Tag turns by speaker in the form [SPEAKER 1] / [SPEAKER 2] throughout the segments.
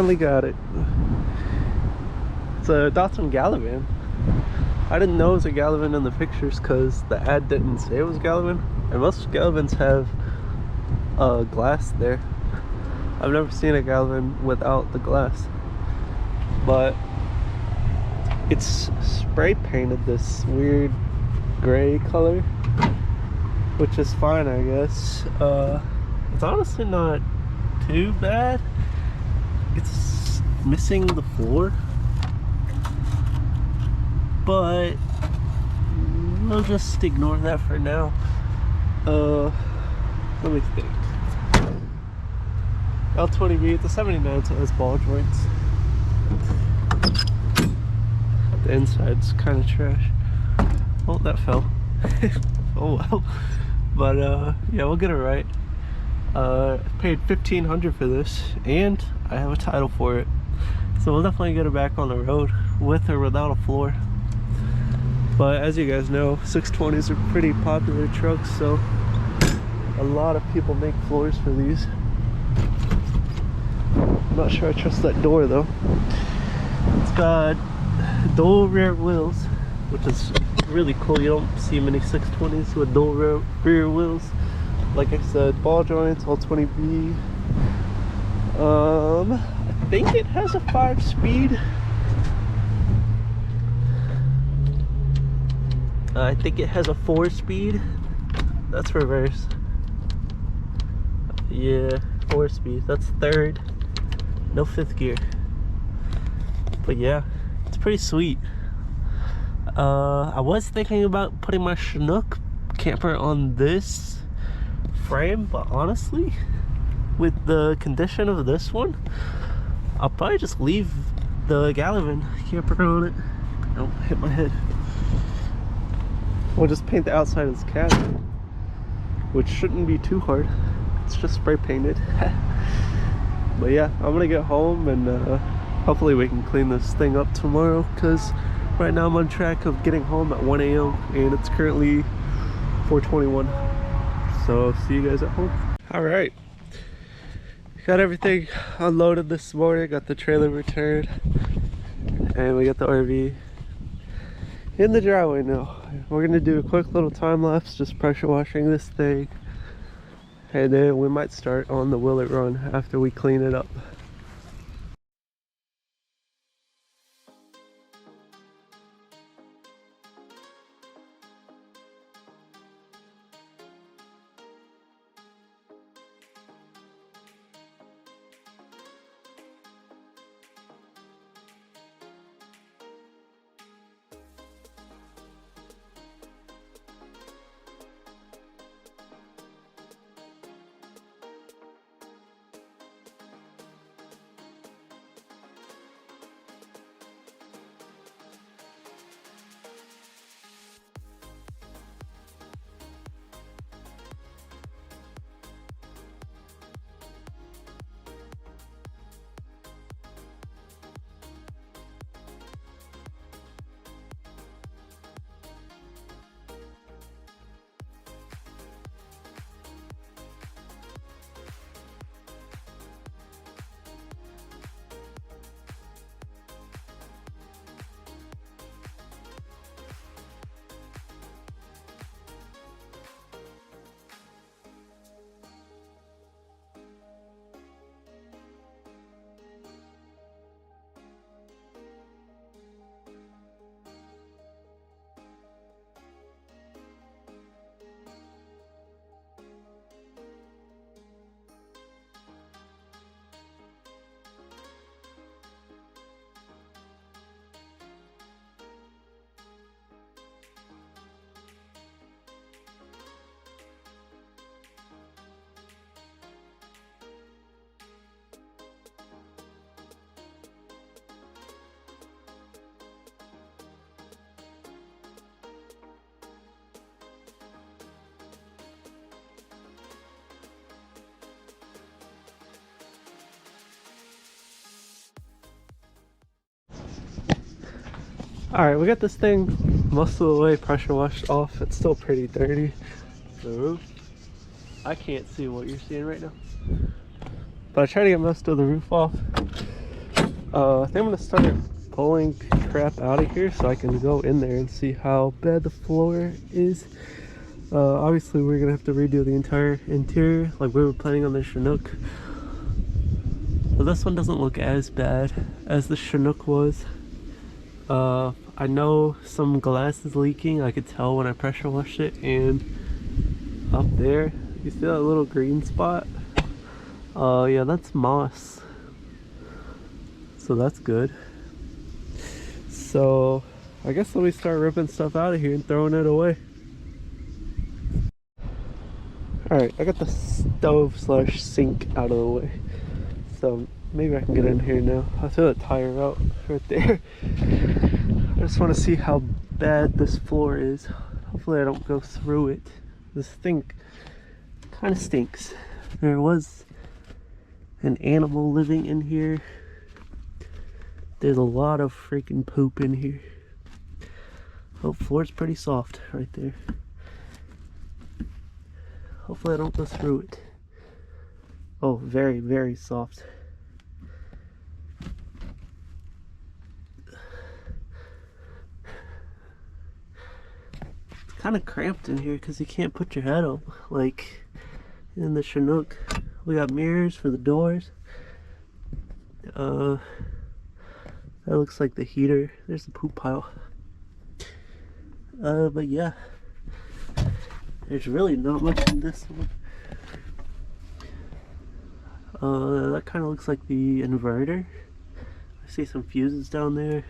[SPEAKER 1] finally got it. It's a Datsun Galavan. I didn't know it was a Galavan in the pictures because the ad didn't say it was Galavan. And most Galavans have glass there. I've never seen a Galavan without the glass. But it's spray painted this weird gray color, which is fine, I guess. It's honestly not too bad. It's missing the floor, but we'll just ignore that for now. Let me think. L20B, it's a 79, so it has ball joints. The inside's kind of trash. Oh, that fell. Oh well. But yeah, we'll get it right. I paid $1,500 for this, and I have a title for it, so we'll definitely get it back on the road with or without a floor. But as you guys know, 620s are pretty popular trucks, so a lot of people make floors for these. I'm not sure I trust that door though. It's got dual rear wheels, which is really cool. You don't see many 620s with dual rear wheels. Like I said, ball joints, L20B. I think it has a 5-speed. I think it has a 4-speed. That's reverse. Yeah, 4-speed. That's third. No 5th gear. But yeah, it's pretty sweet. I was thinking about putting my Chinook camper on this frame, but honestly, with the condition of this one, I'll probably just leave the Galavan camper on it. Don't hit my head. We'll just paint the outside of this cabin, which shouldn't be too hard. It's just spray painted. But yeah, I'm gonna get home and hopefully we can clean this thing up tomorrow, because right now I'm on track of getting home at 1 a.m. and it's currently 4:21. So see you guys at home. All right, got everything unloaded this morning, got the trailer returned, and we got the RV in the driveway now. We're gonna do a quick little time lapse, just pressure washing this thing, and then we might start on the Will It Run after we clean it up. Alright, we got this thing most of the way pressure washed off. It's still pretty dirty. The roof, I can't see what you're seeing right now, but I tried to get most of the roof off. I think I'm gonna start pulling crap out of here so I can go in there and see how bad the floor is. Obviously we're gonna have to redo the entire interior like we were planning on the Chinook. But this one doesn't look as bad as the Chinook was. I know some glass is leaking. I could tell when I pressure washed it, and up there, you see that little green spot? Yeah, that's moss. So that's good. So I guess let me start ripping stuff out of here and throwing it away. Alright, I got the stove slash sink out of the way. So maybe I can get in here now. I threw the tire out right there. I just want to see how bad this floor is. Hopefully I don't go through it. This thing kind of stinks. There was an animal living in here. There's a lot of freaking poop in here. Oh, floor's pretty soft right there. Hopefully I don't go through it. Oh, very, very soft. It's kind of cramped in here because you can't put your head up like in the Chinook. We got mirrors for the doors. That looks like the heater. There's the poop pile. But yeah, there's really not much in this one. That kind of looks like the inverter. I see some fuses down there.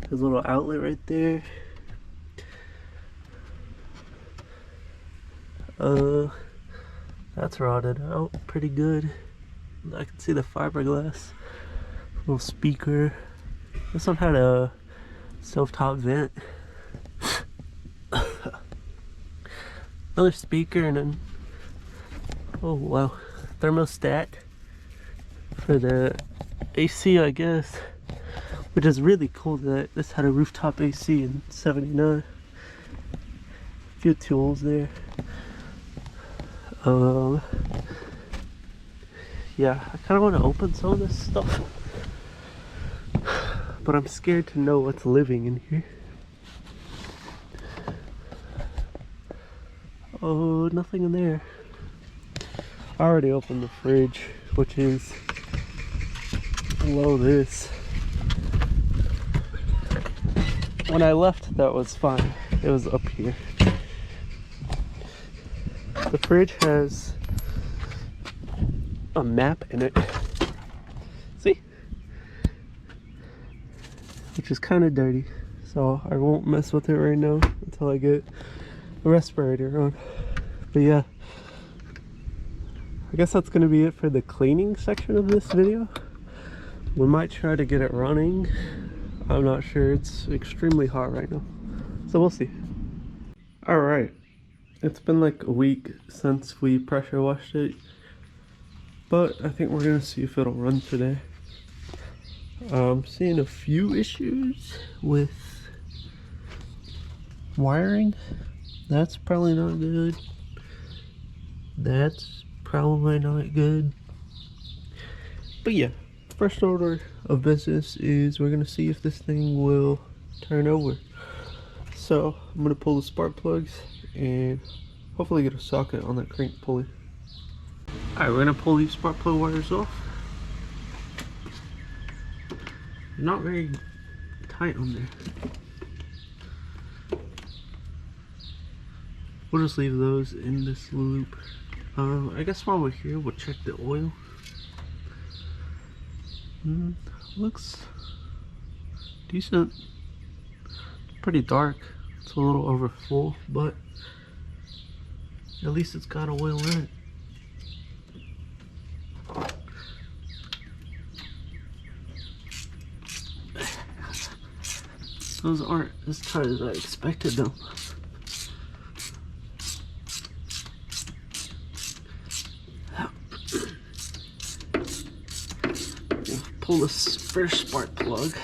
[SPEAKER 1] There's a little outlet right there. That's rotted out pretty good. I can see the fiberglass. Little speaker. This one had a stovetop vent. Another speaker, and then, oh wow, thermostat for the AC, I guess, which is really cool that this had a rooftop AC in '79. A few tools there. Yeah, I kind of want to open some of this stuff, but I'm scared to know what's living in here. Oh, nothing in there. I already opened the fridge, which is below this. When I left, that was fine. It was up here. The fridge has a map in it. See? Which is kind of dirty. So I won't mess with it right now until I get the respirator on. But yeah, I guess that's gonna be it for the cleaning section of this video. We might try to get it running. I'm not sure. It's extremely hot right now, so we'll see. All right, it's been like a week since we pressure washed it, but I think we're gonna see if it'll run today. I'm seeing a few issues with wiring. That's probably not good. That's probably not good. But yeah, first order of business is we're gonna see if this thing will turn over. So I'm gonna pull the spark plugs and hopefully get a socket on that crank pulley. Alright, we're gonna pull these spark plug wires off. They're not very tight on there. We'll just leave those in this loop. I guess while we're here, we'll check the oil. Looks decent. Pretty dark. It's a little over full, but at least it's got oil in it. Those aren't as tight as I expected them. Pull this first spark plug,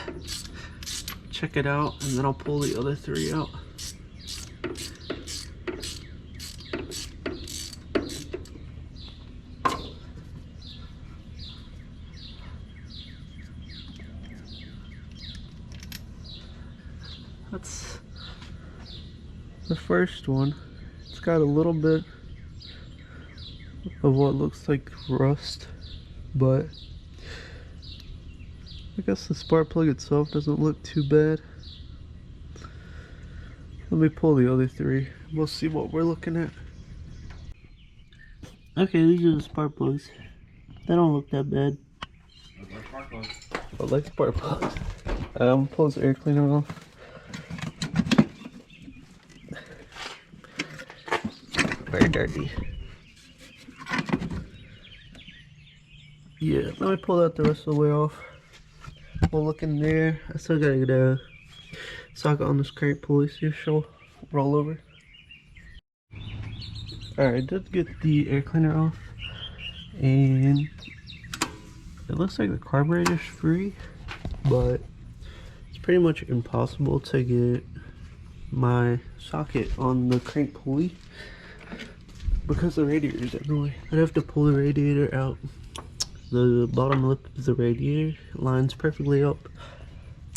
[SPEAKER 1] check it out, and then I'll pull the other three out. the first one, it's got a little bit of what looks like rust, but I guess the spark plug itself doesn't look too bad. Let me pull the other three. We'll see what we're looking at. Okay, these are the spark plugs. They don't look that bad.
[SPEAKER 2] I like spark plugs.
[SPEAKER 1] I like spark plugs. Pull this air cleaner off. Very dirty. Yeah, let me pull that the rest of the way off. We'll look in there. I still gotta get a socket on this crank pulley, see if she'll roll over. Alright, I did get the air cleaner off, and it looks like the carburetor's free, but it's pretty much impossible to get my socket on the crank pulley because the radiator's in the way. I'd have to pull the radiator out. The bottom lip of the radiator lines perfectly up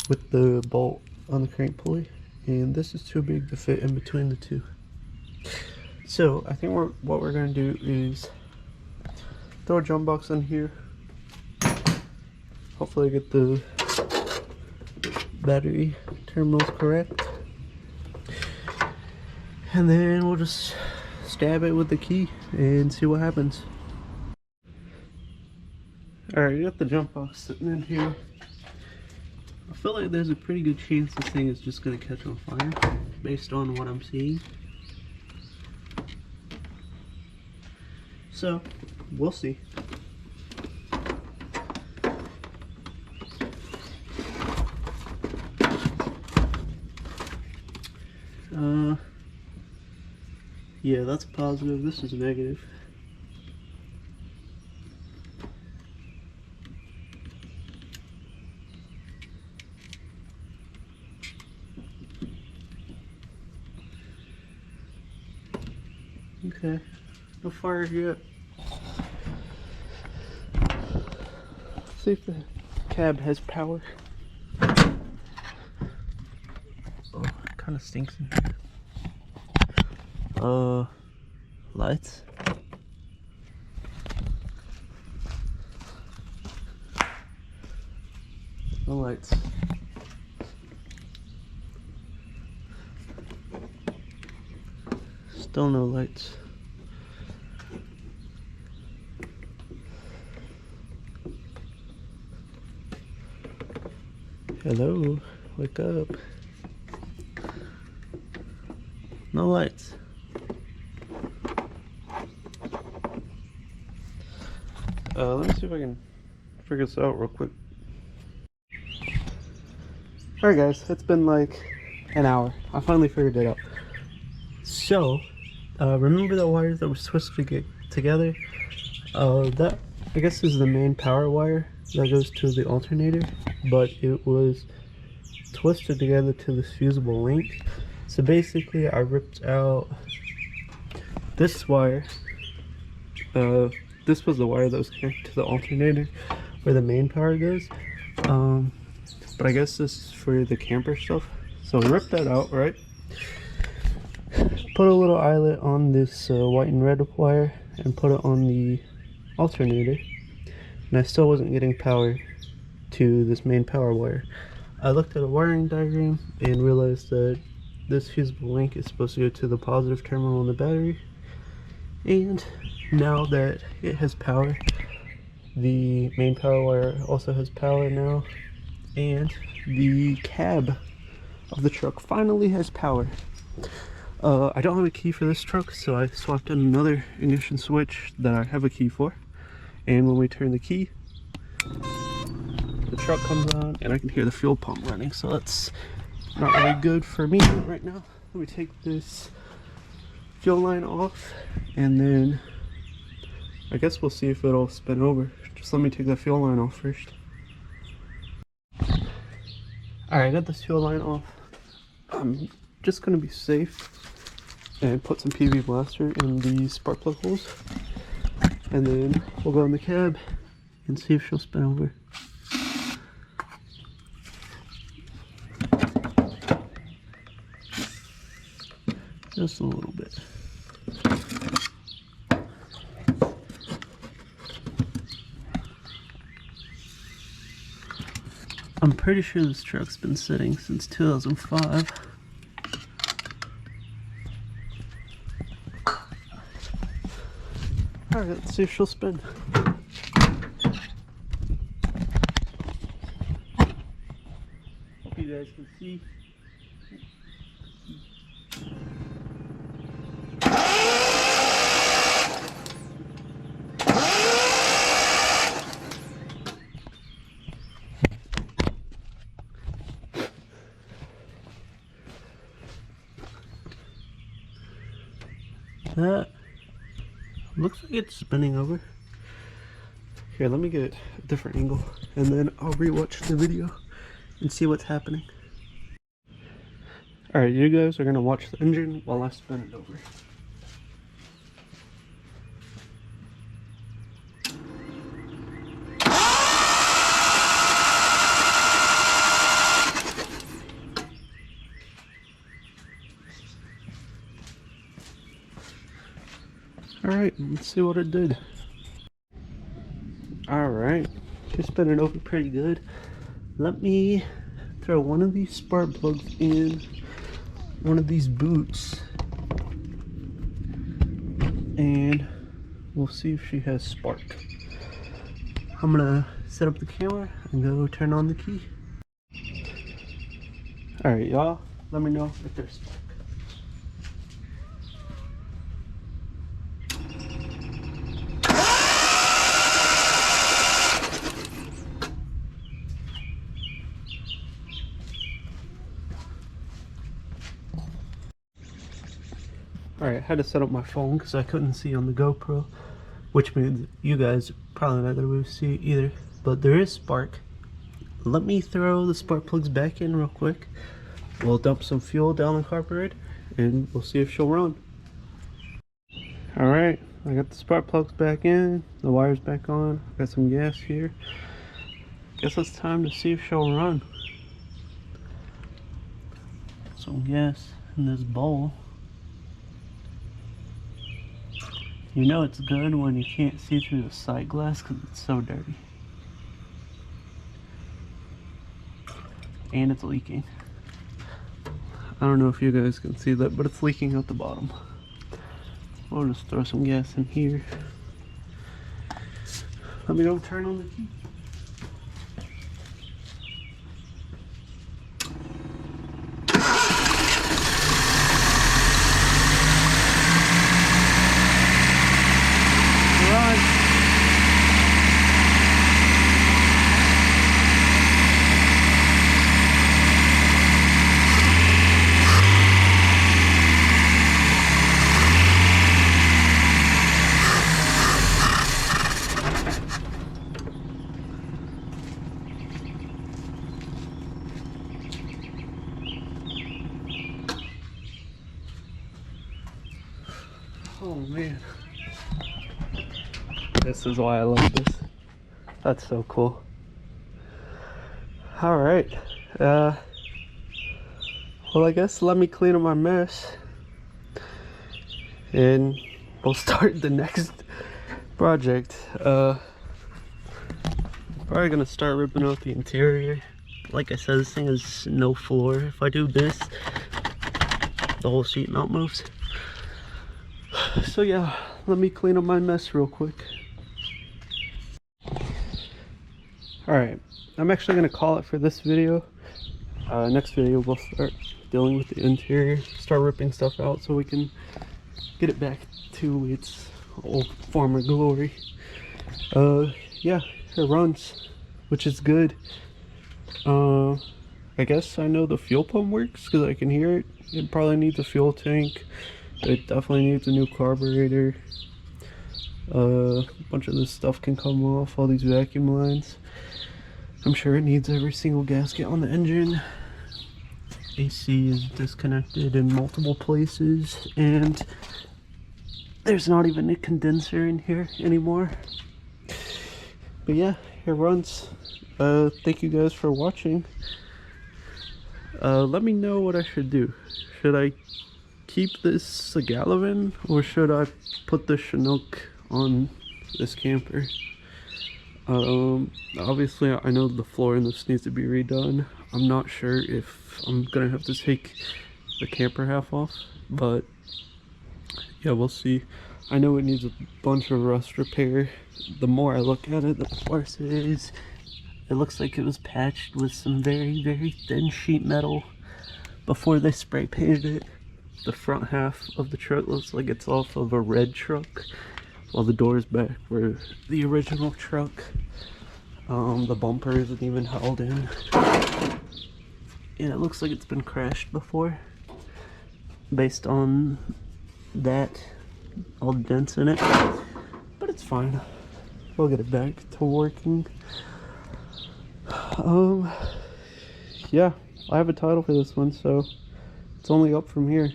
[SPEAKER 1] with the bolt on the crank pulley, and this is too big to fit in between the two. So I think what we're going to do is throw a jump box in here. Hopefully get the battery terminals correct. And then we'll just stab it with the key and see what happens. Alright, we got the jump box sitting in here. I feel like there's a pretty good chance this thing is just going to catch on fire based on what I'm seeing. So, we'll see. Yeah, that's positive. This is negative. Okay, no fire yet. Let's see if the cab has power. Oh, it kind of stinks in here. Lights. No lights. Still no lights. Hello, wake up. No lights. Let me see if I can figure this out real quick. Alright guys, it's been like an hour. I finally figured it out. So, remember the wires that were supposed to get together? That, I guess, is the main power wire that goes to the alternator, but it was twisted together to this fusible link. So basically I ripped out this wire. This was the wire that was connected to the alternator where the main power goes. But I guess this is for the camper stuff. So I ripped that out, right? Put a little eyelet on this white and red wire and put it on the alternator. And I still wasn't getting power to this main power wire. I looked at a wiring diagram and realized that this fusible link is supposed to go to the positive terminal on the battery. And now that it has power, the main power wire also has power now, and the cab of the truck finally has power. I don't have a key for this truck, so I swapped in another ignition switch that I have a key for, and when we turn the key, the truck comes on and I can hear the fuel pump running. So that's not really good for me right now. Let me take this fuel line off, and then I guess we'll see if it'll spin over. Just let me take the fuel line off first. Alright, I got this fuel line off. I'm just gonna be safe and put some PV blaster in the spark plug holes, and then we'll go in the cab and see if she'll spin over. just a little bit. I'm pretty sure this truck's been sitting since 2005. Alright, let's see if she'll spin. Hope you guys can see. That looks like it's spinning over. Here, let me get a different angle and then I'll rewatch the video and see what's happening. Alright, you guys are gonna watch the engine while I spin it over. Alright, let's see what it did. Alright, just spin it over pretty good. Let me throw one of these spark plugs in one of these boots and we'll see if she has spark. I'm gonna set up the camera and go turn on the key. Alright y'all, let me know if there's spark. Alright, I had to set up my phone because I couldn't see on the GoPro, which means you guys probably not going to see it either, but there is spark. Let me throw the spark plugs back in real quick. We'll dump some fuel down the carburetor and we'll see if she'll run. Alright, I got the spark plugs back in, the wires back on, got some gas here. Guess it's time to see if she'll run. Some gas in this bowl. You know it's good when you can't see through the side glass because it's so dirty. And it's leaking. I don't know if you guys can see that, but it's leaking out the bottom. I'll just throw some gas in here. Let me go turn on the key. Oh man, this is why I love this. That's so cool. All right, well, I guess let me clean up my mess and we'll start the next project. Probably gonna start ripping out the interior. Like I said, this thing has no floor. If I do this, the whole seat mount moves. So yeah, let me clean up my mess real quick. Alright, I'm actually going to call it for this video. Next video we'll start dealing with the interior, start ripping stuff out so we can get it back to its old former glory. Yeah, it runs, which is good. I guess I know the fuel pump works because I can hear it. It probably needs a fuel tank. It definitely needs a new carburetor. A bunch of this stuff can come off, all these vacuum lines. I'm sure it needs every single gasket on the engine. AC is disconnected in multiple places, and there's not even a condenser in here anymore. But yeah, it runs. Thank you guys for watching. Let me know what I should do. Should I keep this a Galavan or should I put the Chinook on this camper? Obviously I know the floor in this needs to be redone. I'm not sure if I'm gonna have to take the camper half off, but yeah, we'll see. I know it needs a bunch of rust repair. The more I look at it, the worse it is. It looks like it was patched with some very, very thin sheet metal before they spray painted it. The front half of the truck looks like it's off of a red truck, while the doors back were the original truck. The bumper isn't even held in. Yeah, it looks like it's been crashed before. Based on that, all the dents in it. But it's fine. We'll get it back to working. Yeah, I have a title for this one, so it's only up from here.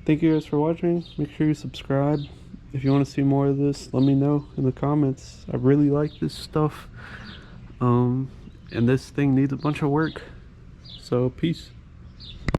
[SPEAKER 1] Thank you guys for watching. Make sure you subscribe. If you want to see more of this, let me know in the comments. I really like this stuff. And this thing needs a bunch of work. So, peace.